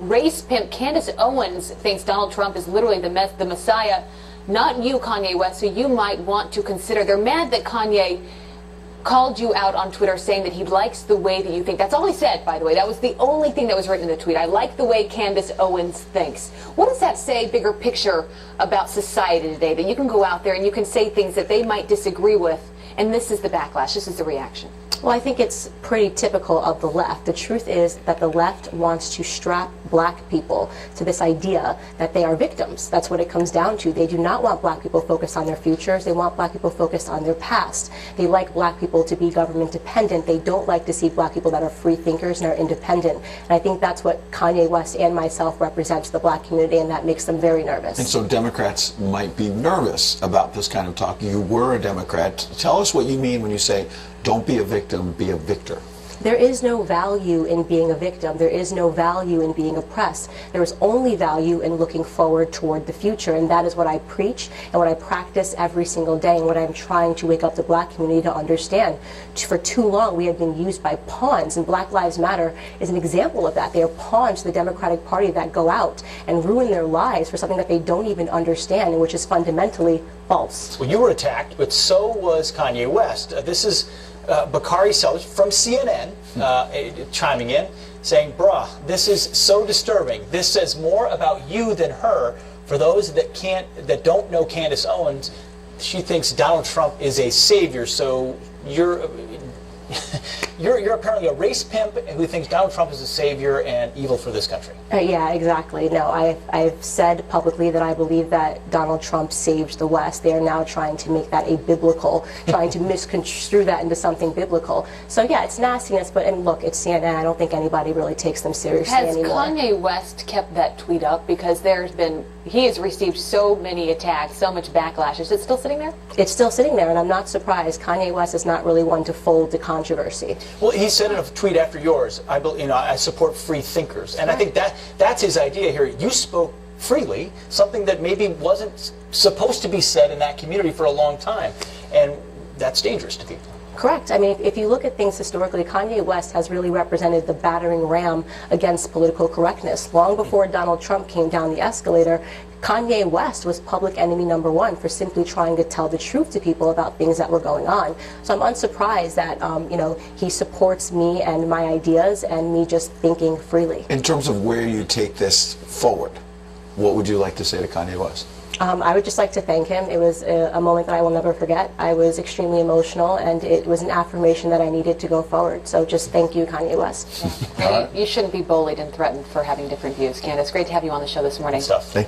race pimp Candace Owens thinks Donald Trump is literally the Messiah. Not you, Kanye West, so you might want to consider. They're mad that Kanye called you out on Twitter saying that he likes the way that you think. That's all he said, by the way. That was the only thing that was written in the tweet. I like the way Candace Owens thinks. What does that say, bigger picture, about society today? That you can go out there and you can say things that they might disagree with, and this is the backlash, this is the reaction. Well, I think it's pretty typical of the left. The truth is that the left wants to strap black people to this idea that they are victims. That's what it comes down to. They do not want black people focused on their futures. They want black people focused on their past. They like black people to be government dependent. They don't like to see black people that are free thinkers and are independent. And I think that's what Kanye West and myself represent to the black community, and that makes them very nervous. And so Democrats might be nervous about this kind of talk. You were a Democrat. Tell us what you mean when you say, don't be a victim, be a victor. There is no value in being a victim. There is no value in being oppressed. There is only value in looking forward toward the future, and that is what I preach and what I practice every single day, and what I'm trying to wake up the black community to understand. For too long, we have been used by pawns, and Black Lives Matter is an example of that. They are pawns to the Democratic Party that go out and ruin their lives for something that they don't even understand, and which is fundamentally false. Well, you were attacked, but so was Kanye West. This is Bakari Sellers from CNN chiming in, saying, "Bruh, this is so disturbing. This says more about you than her. For those that don't know Candace Owens, she thinks Donald Trump is a savior. So you're apparently a race pimp who thinks Donald Trump is a savior and evil for this country." Yeah, exactly. No, I've said publicly that I believe that Donald Trump saved the West. They are now trying to make that a biblical, trying to misconstrue that into something biblical. So yeah, it's nastiness, but and look, it's CNN. I don't think anybody really takes them seriously anymore. Has Kanye West kept that tweet up? Because he has received so many attacks, so much backlash. Is it still sitting there? It's still sitting there, and I'm not surprised. Kanye West is not really one to fold to controversy. Well, he said in a tweet after yours, I support free thinkers, and I think that's his idea here. You spoke freely, something that maybe wasn't supposed to be said in that community for a long time, and that's dangerous to people. Correct. I mean, if you look at things historically, Kanye West has really represented the battering ram against political correctness. Long before Donald Trump came down the escalator, Kanye West was public enemy #1 for simply trying to tell the truth to people about things that were going on. So I'm unsurprised that, he supports me and my ideas and me just thinking freely. In terms of where you take this forward, what would you like to say to Kanye West? I would just like to thank him. It was a moment that I will never forget. I was extremely emotional, and it was an affirmation that I needed to go forward. So just thank you, Kanye West. You shouldn't be bullied and threatened for having different views. Candace, great to have you on the show this morning. Good stuff. Thank you.